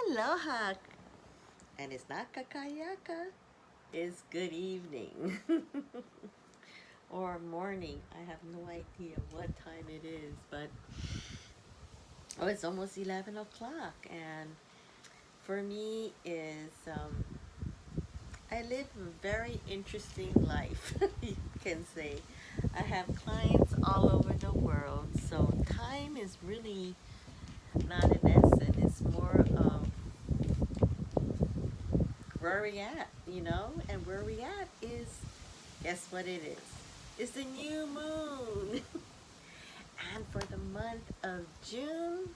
Aloha! And it's not kakayaka, it's good evening. Or morning. I have no idea what time it is, but it's almost 11 o'clock. And for me is, I live a very interesting life, you can say. I have clients all over the world, so time is really not an essence. It's more of where we at. And where we at is, guess what it is? It's the new moon. And for the month of June,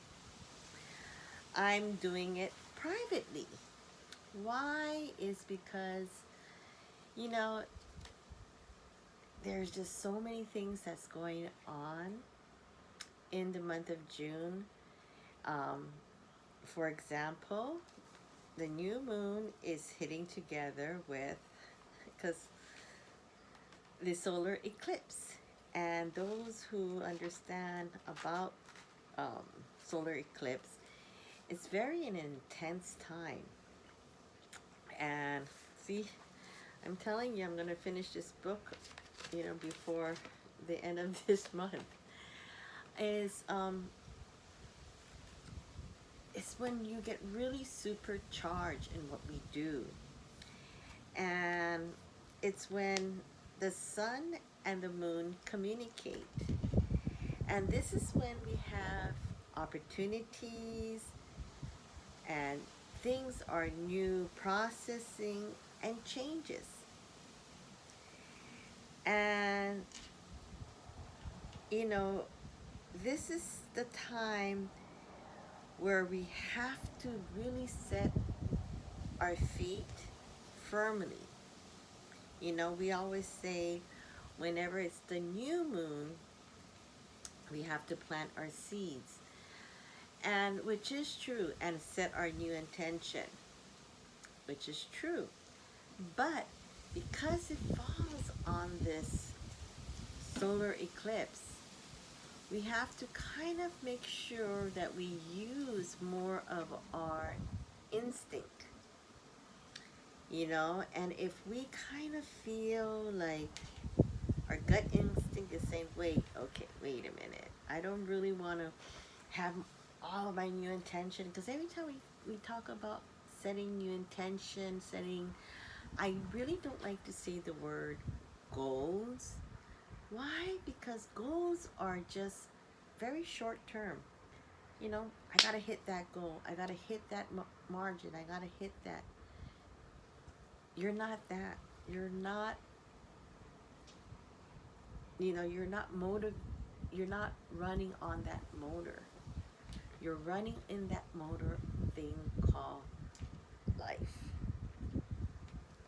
I'm doing it privately. Why? Is because, you know, there's just so many things that's going on in the month of June. Um, for example, the new moon is hitting together with, because the solar eclipse. And those who understand about um, solar eclipse, it's very an intense time. And see, I'm telling you, I'm going to finish this book, before the end of this month. Is it's when you get really supercharged in what we do. And it's when the sun and the moon communicate. And this is when we have opportunities and things are new, processing and changes. And, this is the time where we have to really set our feet firmly. We always say whenever it's the new moon, we have to plant our seeds. And which is true, and set our new intention, which is true. But because it falls on this solar eclipse, we have to kind of make sure that we use more of our instinct, and if we kind of feel like our gut instinct is saying, wait a minute, I don't really want to have all of my new intention, because every time we talk about setting new intention, I really don't like to say the word goals. Why? Because goals are just very short term. I gotta hit that goal, I gotta hit that margin, I gotta hit that. You're not that. You're not, you're not running on that motor. You're running in that motor thing called life.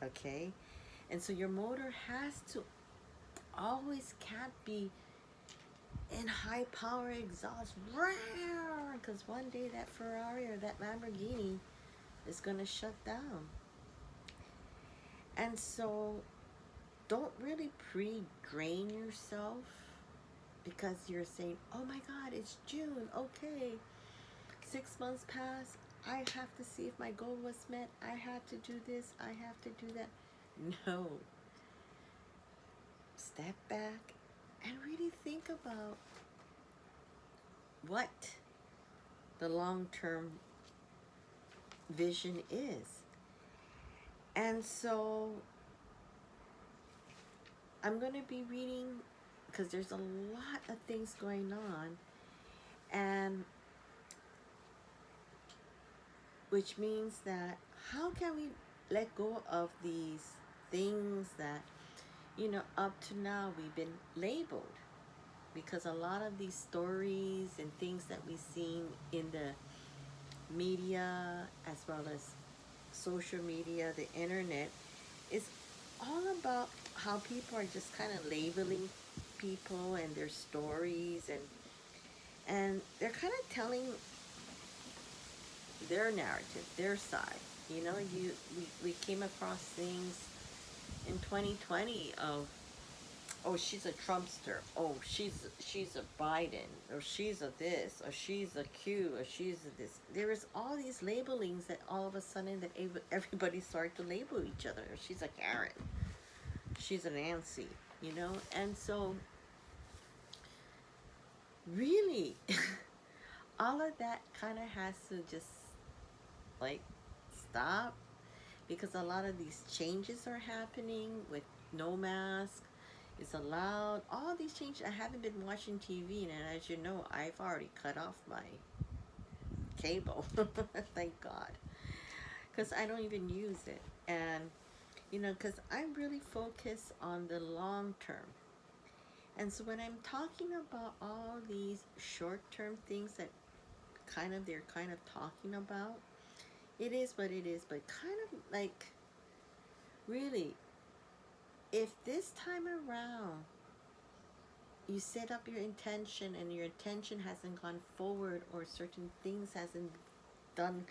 Okay? And so your motor has to always can't be in high power exhaust. Because one day that Ferrari or that Lamborghini is going to shut down. And so don't really pre-drain yourself because you're saying, oh my God, it's June. Okay, 6 months pass. I have to see if my goal was met. I have to do this. I have to do that. No. Step back and really think about what the long-term vision is. And so I'm going to be reading, because there's a lot of things going on, and which means that how can we let go of these things that, up to now we've been labeled, because a lot of these stories and things that we've seen in the media as well as social media, the internet, is all about how people are just kind of labeling people and their stories, and they're kind of telling their narrative, their side. We came across things in 2020 of Oh, she's a Trumpster. Oh, she's a Biden, or she's a this, or she's a Q, or she's a this. There is all these labelings that all of a sudden that everybody started to label each other. She's a Karen. She's a Nancy. You know, and so really, all of that kind of has to just like stop, because a lot of these changes are happening with no mask is allowed. All these changes. I haven't been watching TV, and as you know, I've already cut off my cable. Thank God, because I don't even use it. And you know, because I'm really focused on the long term. And so when I'm talking about all these short-term things that they're kind of talking about, it is what it is. But kind of like, really, if this time around you set up your intention and your intention hasn't gone forward, or certain things hasn't done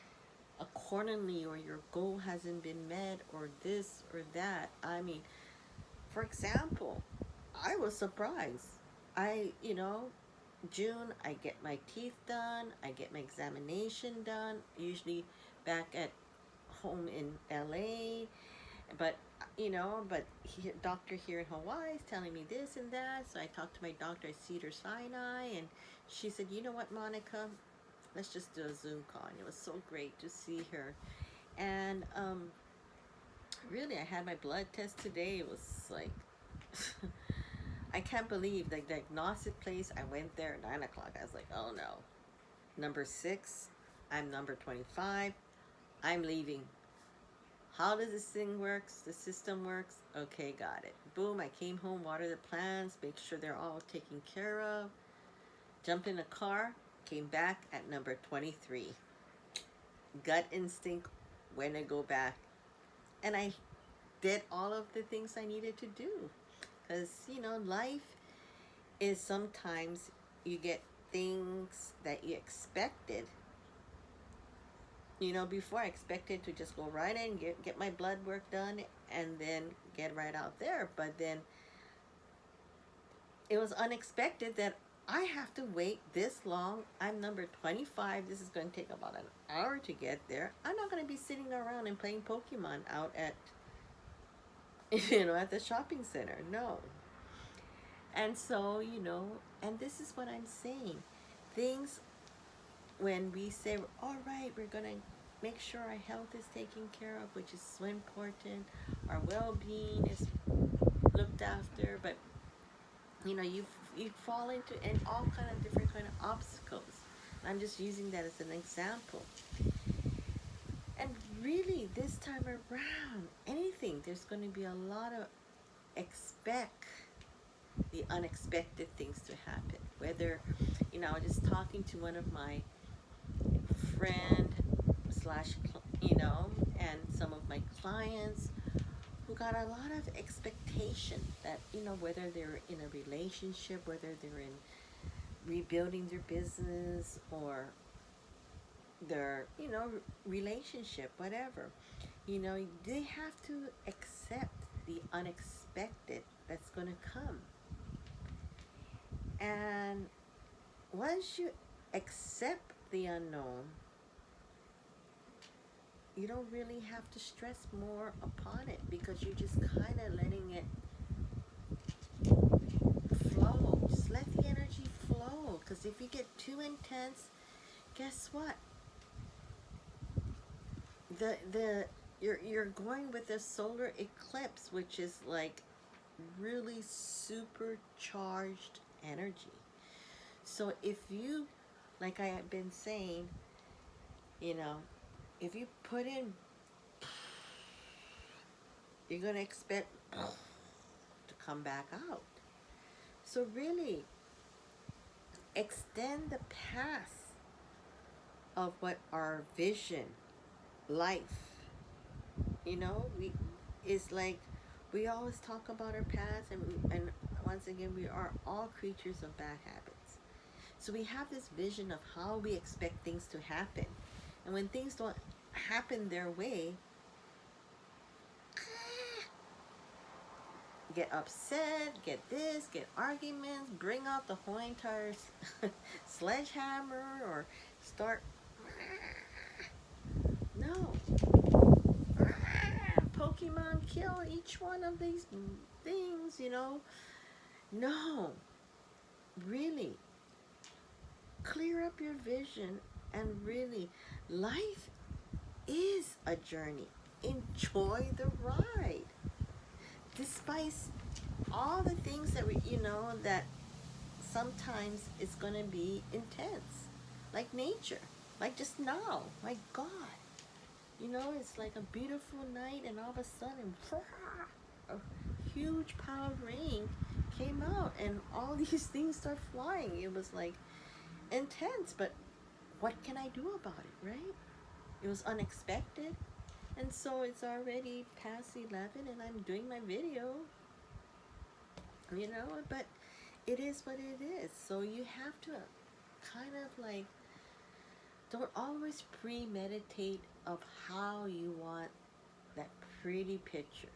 accordingly, or your goal hasn't been met, or this or that, I mean, for example, I was surprised. You know, June, I get my teeth done, I get my examination done, usually back at home in LA. But you know, doctor here in Hawaii is telling me this and that. So I talked to my doctor at Cedar Sinai, and she said, "You know what, Monica? Let's just do a Zoom call." And it was so great to see her. And really, I had my blood test today. It was like, I can't believe the diagnostic place. I went there at 9 o'clock. I was like, "Oh no, number 6. I'm number 25. I'm leaving. How does this thing works? The system works? Okay, got it." Boom, I came home, watered the plants, make sure they're all taken care of. Jumped in a car, came back at number 23. Gut instinct, when to go back. And I did all of the things I needed to do. Because, you know, life is sometimes you get things that you expected. You know, before I expected to just go right in, get my blood work done, and then get right out there. But then it was unexpected that I have to wait this long. I'm number 25. This is going to take about an hour to get there. I'm not going to be sitting around and playing Pokemon out at, you know, at the shopping center. No. And so, you know, and this is what I'm saying. Things, when we say, all right, we're going to make sure our health is taken care of, which is so important. Our well-being is looked after, but you know, you fall into and all kind of different kind of obstacles. I'm just using that as an example. And really, this time around, anything, there's going to be a lot of expect the unexpected things to happen. Whether, you know, I was just talking to one of my friend slash, you know, and some of my clients who got a lot of expectation that, you know, whether they're in a relationship, whether they're in rebuilding their business, or their, you know, relationship, whatever, you know, they have to accept the unexpected that's going to come. And once you accept the unknown, you don't really have to stress more upon it, because you're just kind of letting it flow. Just let the energy flow, because if you get too intense, guess what? You're going with a solar eclipse, which is like really supercharged energy. So if you, like I have been saying, you know, if you put in, you're going to expect to come back out. So really, extend the path of what our vision, life, you know, we is like, we always talk about our past, and once again, we are all creatures of bad habits. So we have this vision of how we expect things to happen. And when things don't happen their way, get upset, get this, get arguments, bring out the whole entire sledgehammer, or start. No. Pokemon kill each one of these things, you know. No. Really. Clear up your vision, and really, life is a journey. Enjoy the ride. Despite all the things that that sometimes it's going to be intense, like nature, like just now. My God, it's like a beautiful night, and all of a sudden, a huge pile of rain came out, and all these things start flying. It was like intense, but what can I do about it, right? It was unexpected, and so it's already past 11, and I'm doing my video, but it is what it is. So you have to kind of like, don't always premeditate of how you want that pretty picture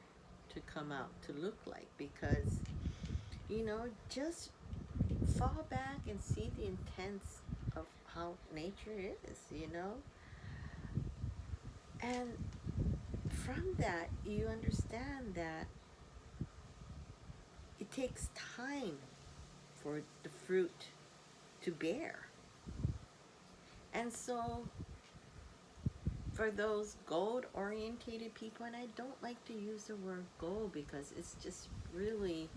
to come out, to look like, because just fall back and see the intense of how nature is, and from that you understand that it takes time for the fruit to bear. And so for those gold orientated people, and I don't like to use the word goal because it's just really,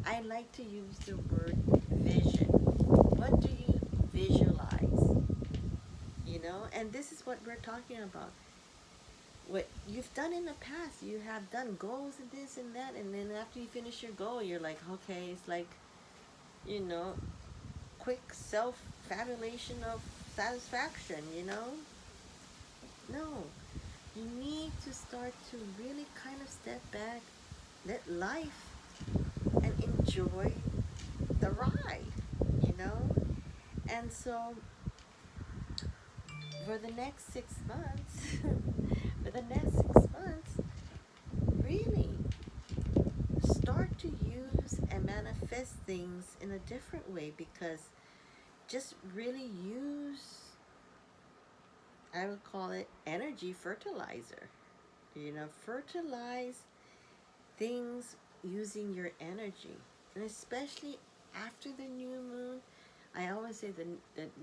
I like to use the word vision. What do you visualize? And this is what we're talking about. What you've done in the past, you have done goals and this and that, and then after you finish your goal, you're like, okay, it's like, quick self-fabulation of satisfaction, No, you need to start to really kind of step back, let life, and enjoy the ride, And so for the next 6 months, really start to use and manifest things in a different way, because just really use, I would call it energy fertilizer. Fertilize things using your energy. And especially after the new moon, I always say the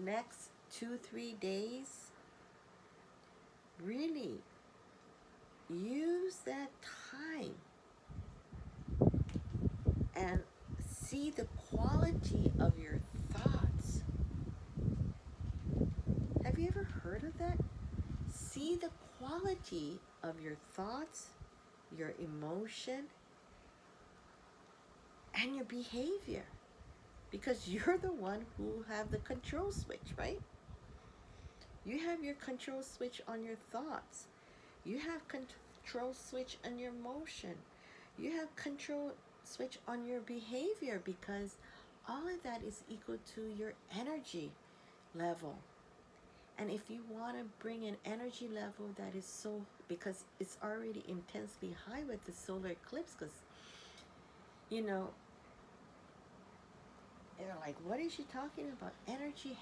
next 2-3 days, really use that time and see the quality of your thoughts. Have you ever heard of that? See the quality of your thoughts, your emotion, and your behavior. Because you're the one who have the control switch, right? You have your control switch on your thoughts. You have control switch on your emotion. You have control switch on your behavior, because all of that is equal to your energy level. And if you want to bring an energy level that is so, because it's already intensely high with the solar eclipse, because, they're like, what is she talking about? Energy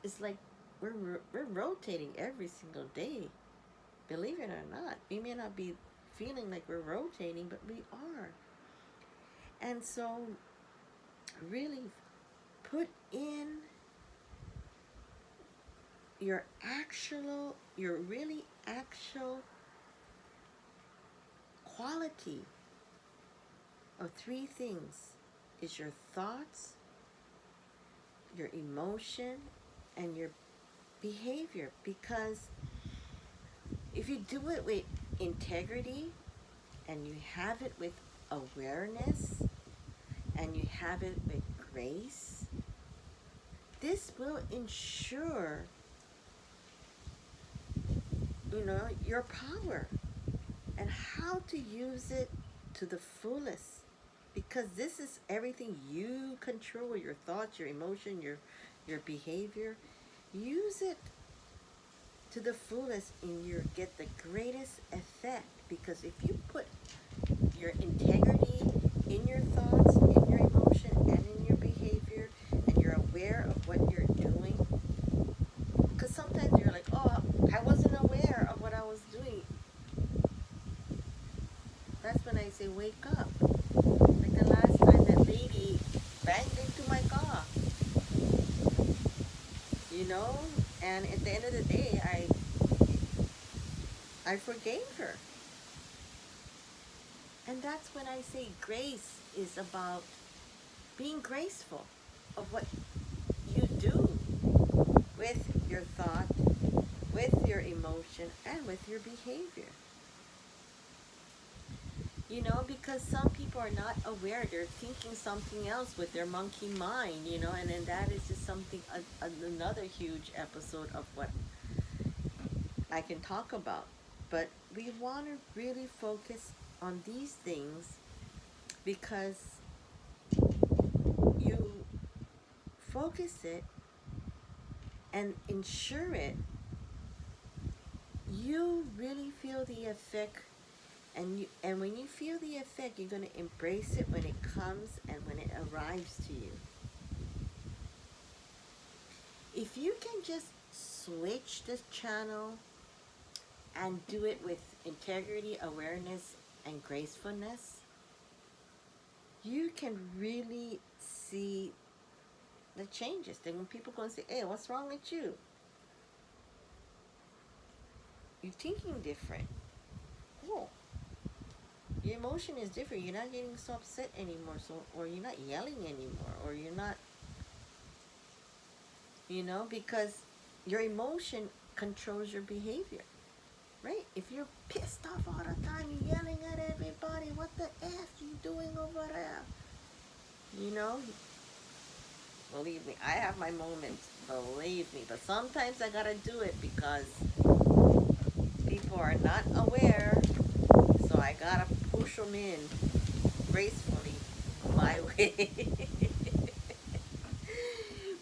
it's like we're rotating every single day. Believe it or not, we may not be feeling like we're rotating, but we are. And so really put in your really actual quality of 3 things is your thoughts, your emotion, and your behavior. Because if you do it with integrity, and you have it with awareness, and you have it with grace, this will ensure, your power and how to use it to the fullest. Because this is everything you control, your thoughts, your emotion, your behavior. Use it to the fullest, and you get the greatest effect. Because if you put your integrity in your thoughts, in your emotion, and in your behavior, and you're aware of what you're doing. Because sometimes you're like, oh, I wasn't aware of what I was doing. That's when I say, wake up. Like the last time that lady banged into my car, you know? And at the end of the day, I forgave her. And that's when I say grace is about being graceful of what you do with your thought, with your emotion, and with your behavior. You know, because some people are not aware. They're thinking something else with their monkey mind, you know, and then that is just something, another huge episode of what I can talk about. But we want to really focus on these things because you focus it and ensure it, you really feel the effect. And when you feel the effect, you're going to embrace it when it comes and when it arrives to you. If you can just switch this channel and do it with integrity, awareness, and gracefulness, you can really see the changes. Then when people go and say, hey, what's wrong with you? You're thinking different. Oh, your emotion is different. You're not getting so upset anymore, or you're not yelling anymore, or you're not, you know, because your emotion controls your behavior, right? If you're pissed off all the time, you're yelling at everybody, what the F you doing over there? You know, believe me, I have my moments, believe me, but sometimes I gotta do it because people are not aware, so I gotta push them in gracefully my way.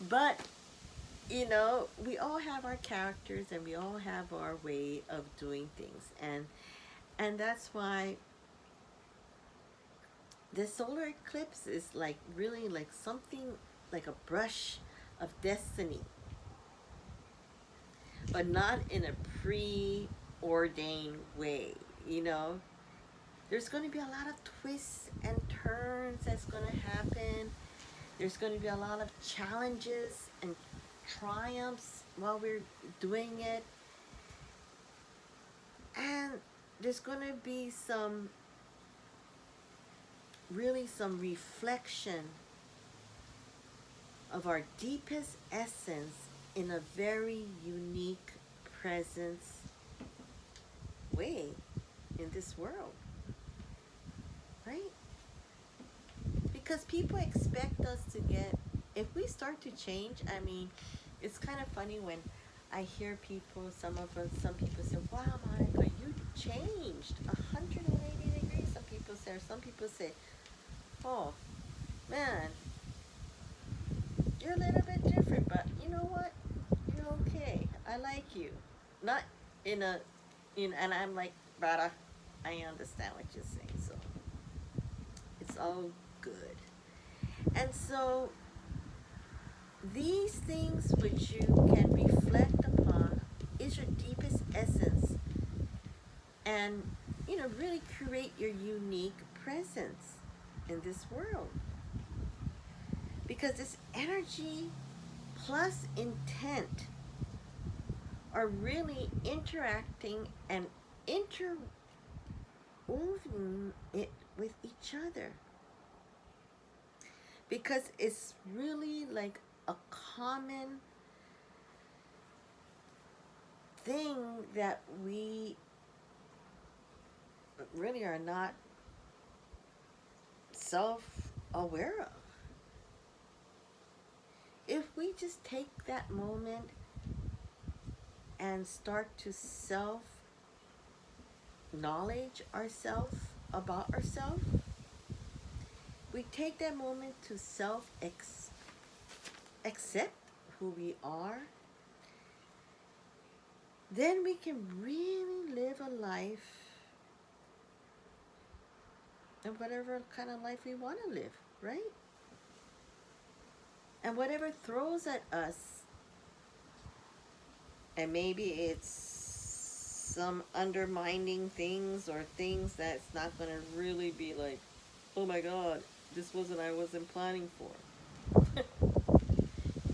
But you know, we all have our characters and we all have our way of doing things, and that's why the solar eclipse is like really like something like a brush of destiny, but not in a preordained way. You know, there's going to be a lot of twists and turns that's going to happen. There's going to be a lot of challenges and triumphs while we're doing it. And there's going to be some reflection of our deepest essence in a very unique presence way in this world, right? Because people expect us to get, if we start to change, I mean, it's kind of funny when I hear people, some people say, wow, Monica, you changed 180 degrees. Some people say, oh, man, you're a little bit different, but you know what? You're okay. I like you. Not in a, and I'm like, brother, I understand what you're saying, so it's all good. And so these things which you can reflect upon is your deepest essence, and really create your unique presence in this world. Because this energy plus intent are really interacting and interwoven it with each other. Because it's really like a common thing that we really are not self-aware of. If we just take that moment and start to self-knowledge ourselves, about ourselves, we take that moment to accept who we are, then we can really live a life and whatever kind of life we want to live, right? And whatever throws at us, and maybe it's some undermining things or things that's not going to really be like, oh my God, this wasn't I wasn't planning for.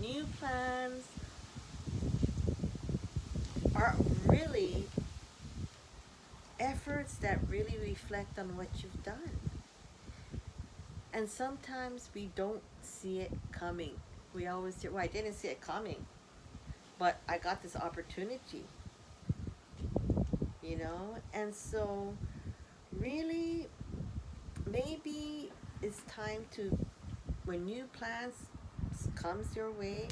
New plans are really efforts that really reflect on what you've done. And sometimes we don't see it coming. We always say, well, I didn't see it coming, but I got this opportunity, you know? And so, really, maybe it's time to, when new plans comes your way,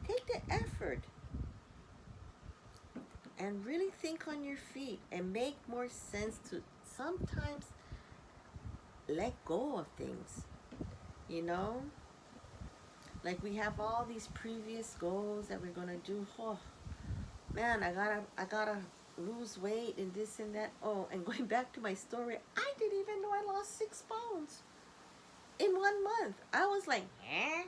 take the effort and really think on your feet and make more sense to sometimes let go of things, you know? Like we have all these previous goals that we're gonna do. Oh man, I gotta lose weight and this and that. Oh, and going back to my story, I didn't even know I lost 6 pounds in 1 month. I was like, eh?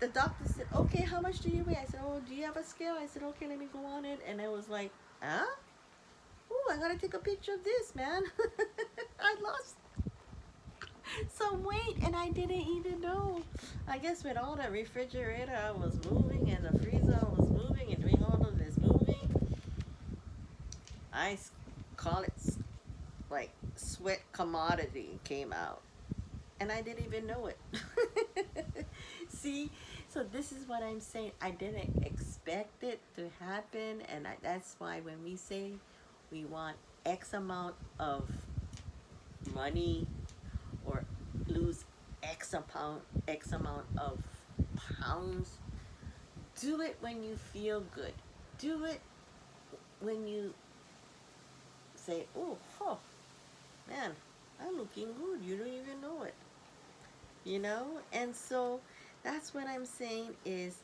The doctor said, okay, how much do you weigh? I said, oh, do you have a scale? I said, okay, let me go on it. And I was like, huh? Oh, I gotta take a picture of this, man. I lost some weight and I didn't even know. I guess with all the refrigerator I was moving and the freezer I was moving and doing all of this moving, I call it like sweat commodity came out and I didn't even know it. See, so this is what I'm saying. I didn't expect it to happen, and that's why when we say we want X amount of money or lose X amount of pounds, do it when you feel good. Do it when you say, oh, man, I'm looking good. You don't even know it. You know? And so that's what I'm saying is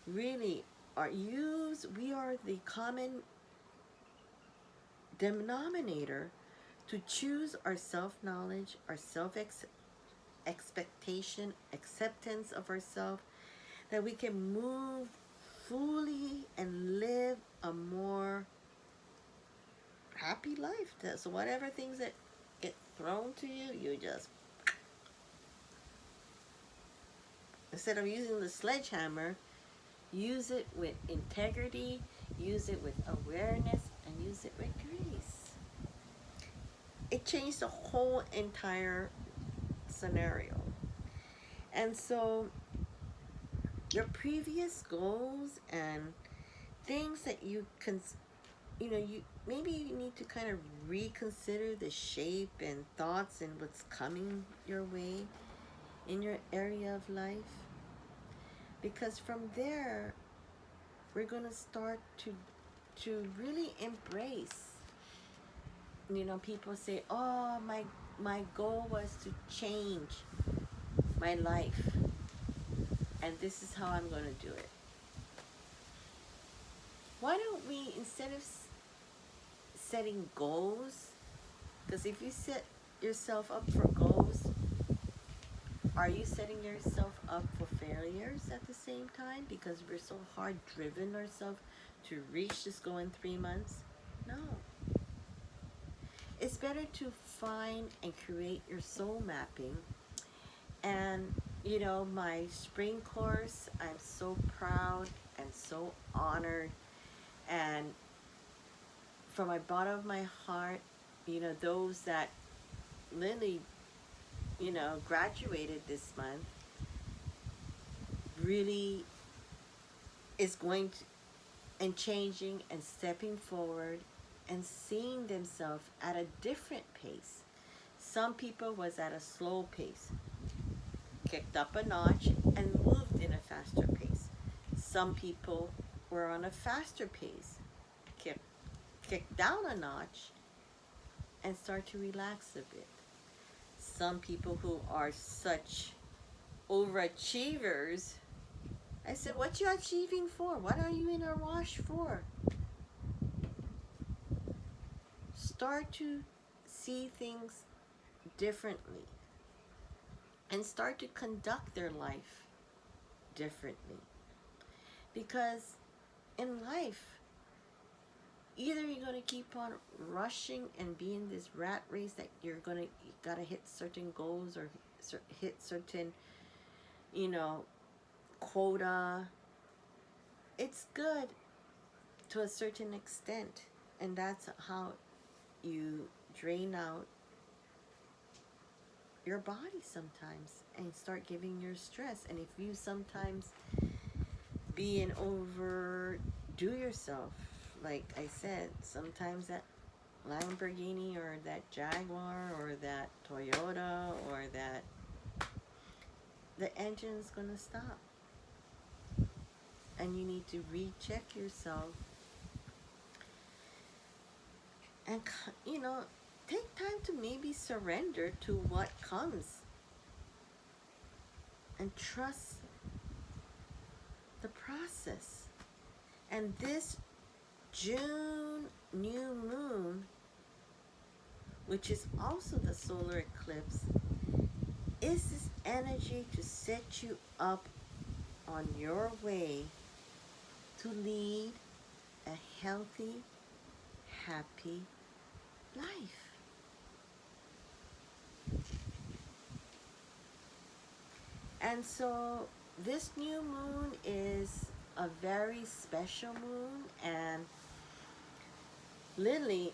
really we are the common denominator to choose our self-knowledge, our expectation, acceptance of ourselves, that we can move fully and live a more happy life. So whatever things that get thrown to you, you just, instead of using the sledgehammer, use it with integrity, use it with awareness, and use it with grace. It changed the whole entire scenario. And so your previous goals and things that you maybe you need to kind of reconsider the shape and thoughts and what's coming your way in your area of life, because from there we're going to start to really embrace. People say, oh, my goal was to change my life, and this is how I'm going to do it. Why don't we, instead of setting goals, because if you set yourself up for goals, are you setting yourself up for failures at the same time because we're so hard driven ourselves to reach this goal in 3 months? No. It's better to find and create your soul mapping. And my spring course, I'm so proud and so honored, and from my bottom of my heart, those that literally graduated this month really is going to and changing and stepping forward and seeing themselves at a different pace. Some people was at a slow pace, kicked up a notch and moved in a faster pace. Some people were on a faster pace, kicked down a notch and start to relax a bit. Some people who are such overachievers, I said, what you achieving for? What are you in a rush for? Start to see things differently and start to conduct their life differently. Because in life, either you're going to keep on rushing and be in this rat race that you gotta hit certain goals or hit certain, you know, quota. It's good to a certain extent, and that's how you drain out your body sometimes and start giving your stress. And if you sometimes be an overdo yourself, like I said, sometimes that Lamborghini or that Jaguar or that Toyota or that, the engine's gonna stop, and you need to recheck yourself and, you know, take time to maybe surrender to what comes and trust the process. And this June new moon, which is also the solar eclipse, is this energy to set you up on your way to lead a healthy, happy life. And so this new moon is a very special moon, and Lily,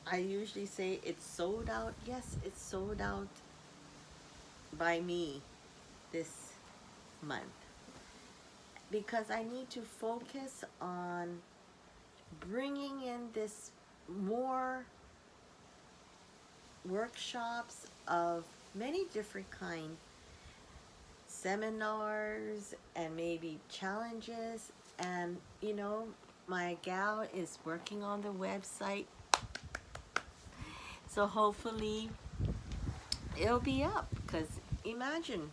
I usually say it's sold out. Yes, it's sold out by me this month because I need to focus on bringing in this more workshops of many different kinds, seminars and maybe challenges. And you know, my gal is working on the website, so hopefully it'll be up. Because imagine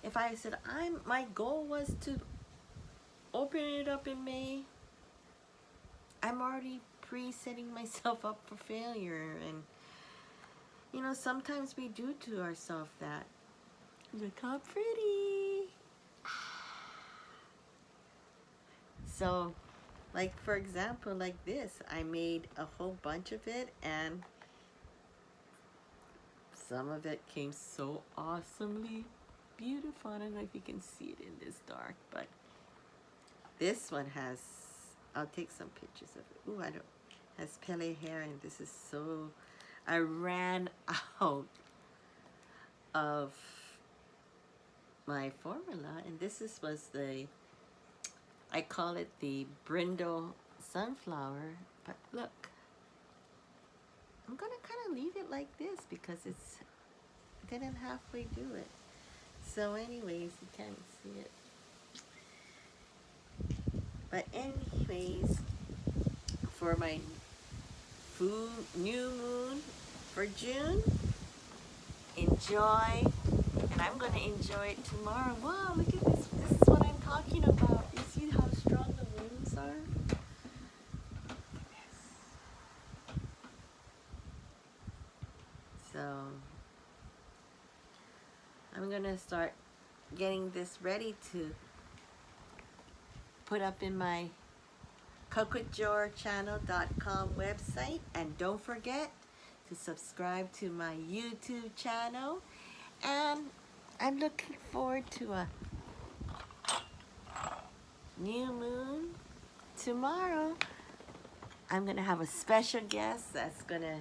if I said my goal was to open it up in May, I'm already pre-setting myself up for failure. And you know, sometimes we do to ourselves that. Look how pretty. So, like for example, like this, I made a whole bunch of it, and some of it came so awesomely beautiful. I don't know if you can see it in this dark, but this one has, I'll take some pictures of it. Ooh, I don't, has Pele hair, and this is so, I ran out of my formula, and was the, I call it the brindle sunflower, but look, I'm gonna kind of leave it like this because it didn't halfway do it. So anyways, you can't see it. But anyways, for my new moon for June, enjoy. And I'm going to enjoy it tomorrow. Wow, look at this. This is what I'm talking about. You see how strong the moons are? So, I'm going to start getting this ready to put up in my cocojorchannel.com website. And don't forget to subscribe to my YouTube channel. And I'm looking forward to a new moon tomorrow. I'm going to have a special guest that's going to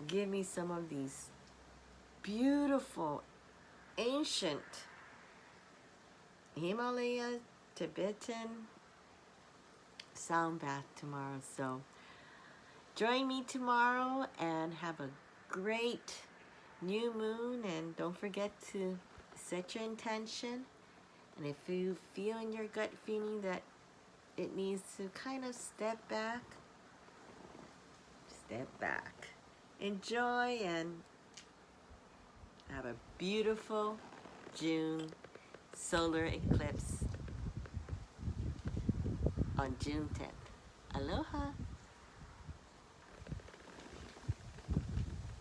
give me some of these beautiful, ancient Himalaya, Tibetan sound bath tomorrow. So join me tomorrow and have a great new moon. And don't forget to set your intention. And if you feel in your gut feeling that it needs to kind of step back. Enjoy and have a beautiful June solar eclipse on June 10th. Aloha.